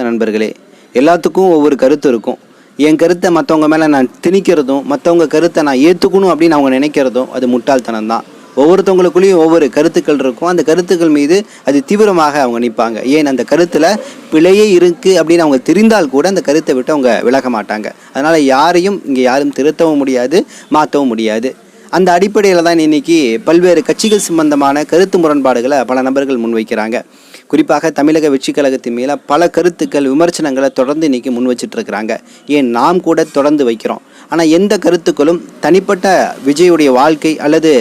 நண்பர்களே. எல்லாத்துக்கும் ஒவ்வொரு கருத்து இருக்கும். என் கருத்தை மற்றவங்க மேலே நான் திணிக்கிறதும், மற்றவங்க கருத்தை நான் ஏற்றுக்கணும் அப்படின்னு அவங்க நினைக்கிறதும் அது முட்டாள்தனம் தான். ஒவ்வொருத்தவங்களுக்குள்ளேயும் ஒவ்வொரு கருத்துக்கள் இருக்கும். அந்த கருத்துக்கள் மீது அது தீவிரமாக அவங்க நிற்பாங்க. ஏன் அந்த கருத்தில் பிழையே இருக்குது அப்படின்னு அவங்க தெரிந்தால் கூட அந்த கருத்தை விட்டு அவங்க விலக மாட்டாங்க. அதனால் யாரையும் இங்கே யாரும் திருத்தவும் முடியாது, மாற்றவும் முடியாது. அந்த அடிப்படையில் தான் இன்றைக்கி பல்வேறு கட்சிகள் சம்பந்தமான கருத்து முரண்பாடுகளை பல நபர்கள் முன்வைக்கிறாங்க. குறிப்பாக தமிழக வெற்றி கழகத்தின் மேலே பல கருத்துக்கள், விமர்சனங்களை தொடர்ந்து இன்றைக்கி முன் வச்சிட்ருக்கிறாங்க. ஏன் நாம் கூட தொடர்ந்து வைக்கிறோம். ஆனால் எந்த கருத்துக்களும் தனிப்பட்ட விஜயுடைய வாழ்க்கை அல்லது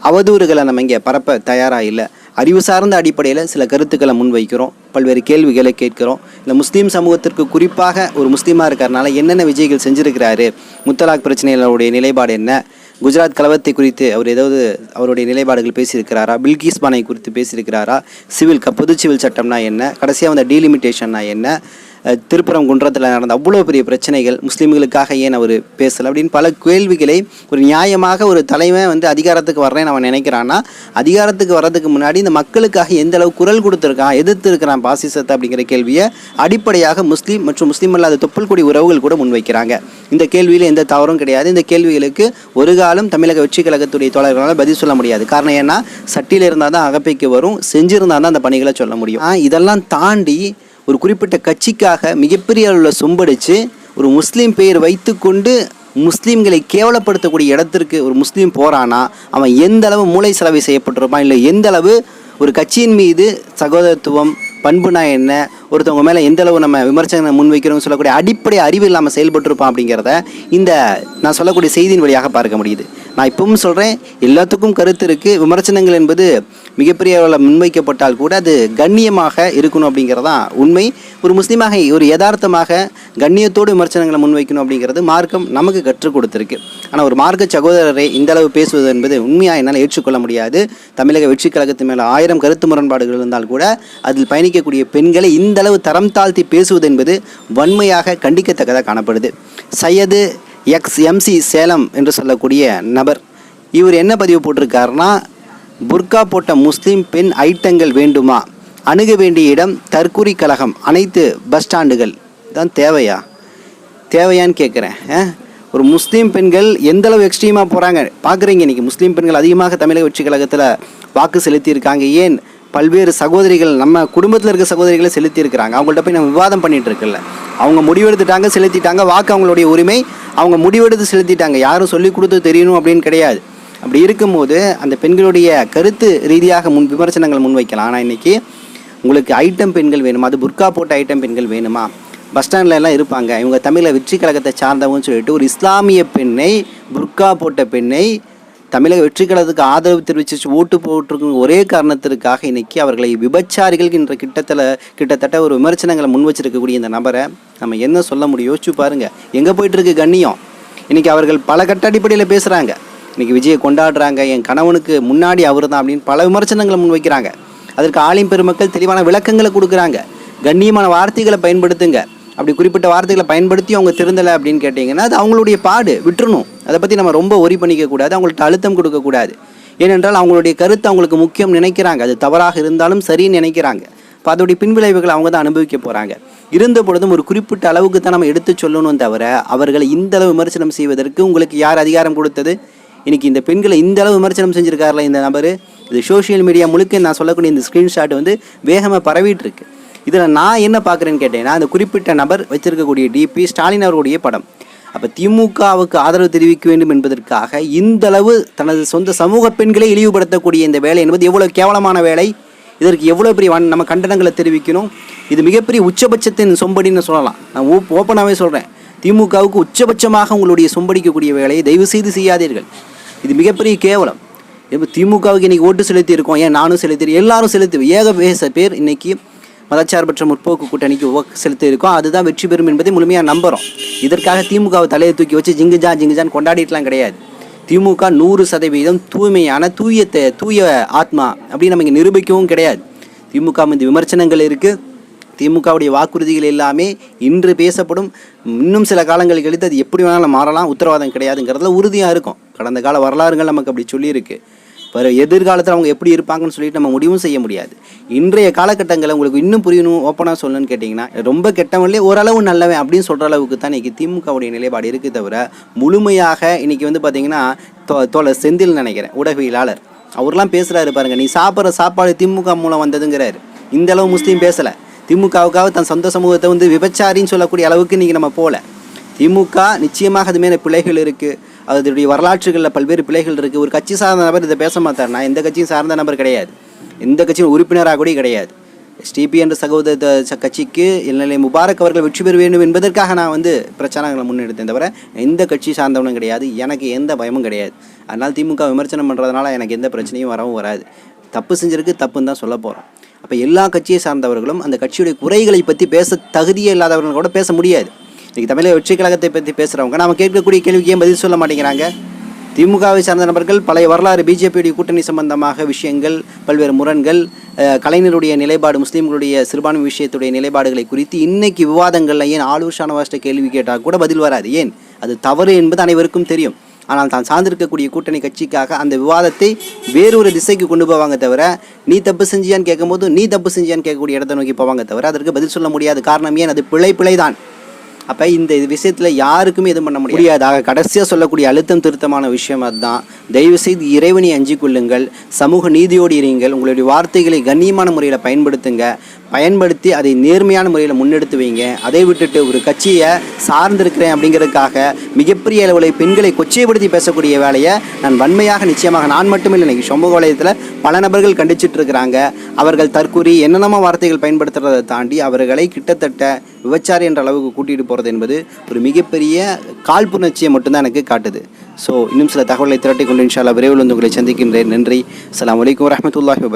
அவதூறுகளை நம்ம இங்கே பரப்ப தயாராக இல்லை. அறிவு சார்ந்த அடிப்படையில் சில கருத்துக்களை முன்வைக்கிறோம், பல்வேறு கேள்விகளை கேட்குறோம். இந்த முஸ்லீம் சமூகத்திற்கு குறிப்பாக ஒரு முஸ்லீமாக இருக்கிறனால என்னென்ன விஜய்கள் செஞ்சுருக்கிறாரு, முத்தலாக் பிரச்சனைகளுடைய நிலைப்பாடு என்ன, குஜராத் கலவரத்தை குறித்து அவர் ஏதாவது அவருடைய நிலைப்பாடுகள் பேசியிருக்கிறாரா, பில்கிஸ் பானை குறித்து பேசியிருக்கிறாரா, பொது சிவில் சட்டம்னா என்ன, கடைசியாக வந்த டீலிமிட்டேஷன்னா என்ன, திருப்பரங்குன்றத்தில் நடந்த அவ்வளோ பெரிய பிரச்சனைகள், முஸ்லீம்களுக்காக ஏன் அவர் பேசலை அப்படின்னு பல கேள்விகளை ஒரு நியாயமாக ஒரு தலைவன் அதிகாரத்துக்கு வர்றேன்னு அவன் நினைக்கிறான்னா, அதிகாரத்துக்கு வர்றதுக்கு முன்னாடி இந்த மக்களுக்காக எந்த அளவு குரல் கொடுத்துருக்கான், எதிர்த்து இருக்கிறான் பாசிசத்தை அப்படிங்கிற கேள்வியை அடிப்படையாக முஸ்லீம் மற்றும் முஸ்லீம் அல்லாத தொப்புள் கொடி உறவுகள் கூட முன்வைக்கிறாங்க. இந்த கேள்வியில் எந்த தவறும் கிடையாது. இந்த கேள்விகளுக்கு ஒரு காலம் தமிழக வெற்றி கழகத்துடைய தோழர்களால் பதில் சொல்ல முடியாது. காரணம் ஏன்னா சட்டியில் இருந்தால் தான் அகப்பைக்கு வரும், செஞ்சிருந்தால் தான் அந்த பணிகளை சொல்ல முடியும். இதெல்லாம் தாண்டி ஒரு குறிப்பிட்ட கட்சிக்காக மிகப்பெரிய அளவில் சொம்படித்து ஒரு முஸ்லீம் பெயர் வைத்து கொண்டு முஸ்லீம்களை கேவலப்படுத்தக்கூடிய இடத்திற்கு ஒரு முஸ்லீம் போகிறானா அவன் எந்த அளவு மூளை செலவை செய்யப்பட்டிருப்பான், இல்லை எந்த அளவு ஒரு கட்சியின் மீது சகோதரத்துவம், பண்புனா என்ன, ஒருத்தவங்க மேலே எந்த அளவு நம்ம விமர்சனம் முன்வைக்கிறோம்னு சொல்லக்கூடிய அடிப்படை அறிவு இல்லாமல் செயல்பட்டுருப்பான் அப்படிங்கிறத இந்த நான் சொல்லக்கூடிய செய்தியின் வழியாக பார்க்க முடியுது. நான் இப்பவும் சொல்கிறேன், எல்லாத்துக்கும் கருத்து இருக்குது. விமர்சனங்கள் என்பது மிகப்பெரிய அளவில் முன்வைக்கப்பட்டால் கூட அது கண்ணியமாக இருக்கணும் அப்படிங்கிறதான் உண்மை. ஒரு முஸ்லீமாக ஒரு யதார்த்தமாக கண்ணியத்தோடு விமர்சனங்களை முன்வைக்கணும் அப்படிங்கிறது மார்க்கம் நமக்கு கற்றுக் கொடுத்துருக்கு. ஆனால் ஒரு மார்க்க சகோதரரை இந்த அளவு பேசுவது என்பது உண்மையாக என்னால் ஏற்றுக்கொள்ள முடியாது. தமிழக வெற்றி கழகத்து மேலே 1000 கருத்து முரண்பாடுகள் இருந்தால் கூட அதில் பயணிக்கக்கூடிய பெண்களை இந்த அளவு தரம் தாழ்த்தி பேசுவது என்பது வன்மையாக கண்டிக்கத்தக்கதாக காணப்படுது. சையது XMC சேலம் என்று சொல்லக்கூடிய நபர் இவர் என்ன பதிவு போட்டிருக்காருன்னா, புர்கா போட்ட முஸ்லீம் பெண் ஐட்டங்கள் வேண்டுமா, அணுக வேண்டிய இடம் தற்கூரி கழகம், அனைத்து பஸ் ஸ்டாண்டுகள் தான் தேவையான்னு கேட்குறேன். ஒரு முஸ்லீம் பெண்கள் எந்தளவு எக்ஸ்ட்ரீமாக போகிறாங்க பார்க்குறீங்க. இன்றைக்கி முஸ்லீம் பெண்கள் அதிகமாக தமிழக வெற்றி கழகத்தில் வாக்கு செலுத்தியிருக்காங்க. ஏன் பல்வேறு சகோதரிகள் நம்ம குடும்பத்தில் இருக்க சகோதரிகளை செலுத்தியிருக்கிறாங்க. அவங்கள்ட்ட போய் நம்ம விவாதம் பண்ணிகிட்டு இருக்குல்ல, அவங்க முடிவெடுத்துட்டாங்க, செலுத்திட்டாங்க. வாக்கு அவங்களுடைய உரிமை, அவங்க முடிவெடுத்து செலுத்திட்டாங்க. யாரும் சொல்லிக் கொடுத்து தெரியணும் அப்படின்னு கிடையாது. அப்படி இருக்கும்போது அந்த பெண்களுடைய கருத்து ரீதியாக விமர்சனங்கள் முன்வைக்கலாம். ஆனால் இன்றைக்கி உங்களுக்கு ஐட்டம் பெண்கள் வேணுமா, அது புர்கா போட்ட ஐட்டம் பெண்கள் வேணுமா, பஸ் ஸ்டாண்டில் எல்லாம் இருப்பாங்க, இவங்க தமிழக வெற்றி கழகத்தை சார்ந்தவங்கன்னு சொல்லிட்டு ஒரு இஸ்லாமிய பெண்ணை, புர்கா போட்ட பெண்ணை தமிழக வெற்றி கழகத்துக்கு ஆதரவு தெரிவித்து ஓட்டு போட்டிருக்கும் ஒரே காரணத்திற்காக இன்றைக்கி அவர்களை விபச்சாரிகள் என்ற கிட்டத்தட்ட ஒரு விமர்சனங்களை முன் வச்சிருக்கக்கூடிய இந்த நபரை நம்ம என்ன சொல்ல முடியும்? யோசிச்சு பாருங்கள், எங்கே போயிட்டுருக்கு கண்ணியம்? இன்றைக்கி அவர்கள் பல கட்ட அடிப்படையில் பேசுகிறாங்க. இன்றைக்கி விஜயை கொண்டாடுறாங்க, என் கணவனுக்கு முன்னாடி அவர் தான் அப்படின்னு பல விமர்சனங்களை முன்வைக்கிறாங்க. அதற்கு ஆலிம் பெருமக்கள் தெளிவான விளக்கங்களை கொடுக்குறாங்க. கண்ணியமான வார்த்தைகளை பயன்படுத்துங்க. அப்படி குறிப்பிட்ட வார்த்தைகளை பயன்படுத்தி அவங்க திருந்தலை அப்படின்னு கேட்டிங்கன்னா அது அவங்களுடைய பாடு, விட்டுறணும். அதை பற்றி நம்ம ரொம்ப ஒரி பண்ணிக்கக்கூடாது, அவங்கள்ட்ட அழுத்தம் கொடுக்கக்கூடாது. ஏனென்றால் அவங்களுடைய கருத்து அவங்களுக்கு முக்கியம் நினைக்கிறாங்க, அது தவறாக இருந்தாலும் சரின்னு நினைக்கிறாங்க. இப்போ அதோடைய பின்விளைவுகள் அவங்க தான் அனுபவிக்க போகிறாங்க. இருந்த பொழுதும் ஒரு குறிப்பிட்ட அளவுக்கு தான் நம்ம எடுத்து சொல்லணும் தவிர அவர்களை இந்த அளவு விமர்சனம் செய்வதற்கு உங்களுக்கு யார் அதிகாரம் கொடுத்தது? இன்றைக்கி இந்த பெண்களை இந்த அளவு விமர்சனம் செஞ்சுருக்காருல இந்த நபர். இது சோஷியல் மீடியா முழுக்க நான் சொல்லக்கூடிய இந்த ஸ்க்ரீன்ஷாட் வேகமாக பரவிட்டு இருக்கு. இதில் நான் என்ன பார்க்குறேன்னு கேட்டேன்னா, அந்த குறிப்பிட்ட நபர் வச்சிருக்கக்கூடிய டிபி ஸ்டாலின் அவருடைய படம். அப்போ திமுகவுக்கு ஆதரவு தெரிவிக்க வேண்டும் என்பதற்காக இந்தளவு தனது சொந்த சமூக பெண்களை இழிவுபடுத்தக்கூடிய இந்த வேலை என்பது எவ்வளோ கேவலமான வேலை. இதற்கு எவ்வளோ பெரிய நம்ம கண்டனங்களை தெரிவிக்கணும். இது மிகப்பெரிய உச்சபட்சத்தின் சொம்படின்னு சொல்லலாம். நான் ஓப்பனாகவே சொல்கிறேன், திமுகவுக்கு உச்சபட்சமாக உங்களுடைய சொம்படிக்கக்கூடிய வேலையை தயவு செய்து செய்யாதீர்கள். இது மிகப்பெரிய கேவலம். இப்போ திமுகவுக்கு இன்றைக்கி ஓட்டு செலுத்தியிருக்கோம், ஏன் நானும் செலுத்தி, எல்லாரும் செலுத்தி பேர் இன்றைக்கி மதச்சார்பற்ற முற்போக்கு கூட்டணிக்கு செலுத்தி இருக்கோம். அதுதான் வெற்றி பெறும் என்பதை முழுமையாக நம்புகிறோம். இதற்காக திமுகவை தலையை தூக்கி வச்சு ஜிங்குஜான் கொண்டாடிட்டுலாம் கிடையாது. திமுக 100% தூய்மையான தூய ஆத்மா அப்படின்னு நம்ம இங்கே நிரூபிக்கவும் கிடையாது. திமுக இந்த விமர்சனங்கள் இருக்குது. திமுகவுடைய வாக்குறுதிகள் எல்லாமே இன்று பேசப்படும். இன்னும் சில காலங்கள் கழித்து அது எப்படி வேணாலும் மாறலாம், உத்தரவாதம் கிடையாதுங்கிறதுல உறுதியாக இருக்கும். கடந்த கால வரலாறுகள் நமக்கு அப்படி சொல்லியிருக்கு. எதிர்காலத்தில் அவங்க எப்படி இருப்பாங்கன்னு சொல்லிட்டு நம்ம முடிவும் செய்ய முடியாது. இன்றைய காலகட்டங்களில் உங்களுக்கு இன்னும் புரியணும், ஓப்பனாக சொல்லணும்னு கேட்டிங்கன்னா, ரொம்ப கெட்டவன்லேயே ஓரளவு நல்லவன் அப்படின்னு சொல்கிற அளவுக்கு தான் இன்றைக்கி திமுகவுடைய நிலைப்பாடு இருக்குது தவிர, முழுமையாக இன்றைக்கி வந்து பார்த்திங்கன்னா தோழர் செந்தில் நினைக்கிறேன் ஊடகவியலாளர், அவர்லாம் பேசுகிறாரு பாருங்கள், நீ சாப்பிட்ற சாப்பாடு திமுக மூலம் வந்ததுங்கிறாரு. இந்த அளவு முஸ்லீம் பேசலை. திமுகவுக்காக தன் சொந்த சமூகத்தை வந்து விபச்சாரின்னு சொல்லக்கூடிய அளவுக்கு இன்றைக்கி நம்ம போகல. திமுக நிச்சயமாக அது மேலே பிழைகள் இருக்குது, அதனுடைய வரலாற்றுகளில் பல்வேறு பிழைகள் இருக்குது. ஒரு கட்சி சார்ந்த நபர் இதை பேச மாட்டார். நான் எந்த கட்சியும் சார்ந்த நபர் கிடையாது, எந்த கட்சியும் உறுப்பினராக கூட கிடையாது. எஸ்டிபி என்ற சகோதர கட்சிக்கு எல்நிலை முபாரக் அவர்கள் வெற்றி பெற வேண்டும் என்பதற்காக நான் வந்து பிரச்சாரங்களை முன்னெடுத்தேன் தவிர எந்த கட்சி சார்ந்தவனும் கிடையாது. எனக்கு எந்த பயமும் கிடையாது. அதனால் திமுக விமர்சனம் பண்ணுறதுனால எனக்கு எந்த பிரச்சனையும் வரவும் வராது. தப்பு செஞ்சிருக்கு, தப்புன்னு தான் சொல்ல போகிறோம். அப்போ எல்லா கட்சியை சார்ந்தவர்களும் அந்த கட்சியுடைய குறைகளை பற்றி பேச தகுதியே இல்லாதவர்கள் கூட பேச முடியாது. இன்றைக்கி தமிழக வெற்றி கழகத்தை பற்றி பேசுகிறவங்க நாம் கேட்கக்கூடிய கேள்விக்கு ஏன் பதில் சொல்ல மாட்டேங்கிறாங்க? திமுகவை சார்ந்த நபர்கள் பழைய வரலாறு, பிஜேபியுடைய கூட்டணி சம்பந்தமாக விஷயங்கள், பல்வேறு முரண்கள், கலைஞருடைய நிலைப்பாடு, முஸ்லீம்களுடைய சிறுபான்மை விஷயத்துடைய நிலைப்பாடுகளை குறித்து இன்றைக்கி விவாதங்களில் ஏன் ஆலூர் ஷானவாஸ்ட்ட கேள்வி கேட்டால் கூட பதில் வராது. ஏன்? அது தவறு என்பது அனைவருக்கும் தெரியும். ஆனால் தான் சார்ந்திருக்கக்கூடிய கூட்டணி கட்சிக்காக அந்த விவாதத்தை வேறொரு திசைக்கு கொண்டு போவாங்க தவிர, நீ தப்பு செஞ்சியான்னு கேட்கும்போது நீ தப்பு செஞ்சியான்னு கேட்கக்கூடிய இடத்தை நோக்கி போவாங்க தவிர அதற்கு பதில் சொல்ல முடியாது. காரணம் ஏன்? அது பிழை தான். அப்போ இந்த விஷயத்தில் யாருக்குமே எதுவும் பண்ண முடியாது. ஆக கடைசியாக சொல்லக்கூடிய அழுத்தம் திருத்தமான விஷயம் அதுதான். தயவுசெய்து இறைவனை அஞ்சிக் கொள்ளுங்கள், சமூக நீதியோடு இருங்கள், உங்களுடைய வார்த்தைகளை கண்ணியமான முறையில் பயன்படுத்தி அதை நேர்மையான முறையில் முன்னெடுத்து வைங்க. அதை விட்டுட்டு ஒரு கட்சியை சார்ந்திருக்கிறேன் அப்படிங்கிறதுக்காக மிகப்பெரிய அளவில் பெண்களை கொச்சைப்படுத்தி பேசக்கூடிய வேலையை நான் வன்மையாக நிச்சயமாக நான் மட்டுமில்லை, இன்றைக்கி சமூக வலையத்தில் பல நபர்கள் கண்டிச்சிட்டு இருக்கிறாங்க. அவர்கள் தற்கூறி என்னென்னமோ வார்த்தைகள் பயன்படுத்துறதை தாண்டி அவர்களை கிட்டத்தட்ட விபச்சாரி என்ற அளவுக்கு கூட்டிகிட்டு போகிறது என்பது ஒரு மிகப்பெரிய காழ்ப்புணர்ச்சியை மட்டும்தான் எனக்கு காட்டுது. ஸோ இன்னும் சில தகவலை திரட்டி கொண்டு இன்ஷா அல்லாஹ் விரைவில் வந்து உங்களை சந்திக்கின்றேன். நன்றி. அஸ்ஸலாமு அலைக்கும் வரஹ்மத்துல்லாஹி வபரகாத்துஹு.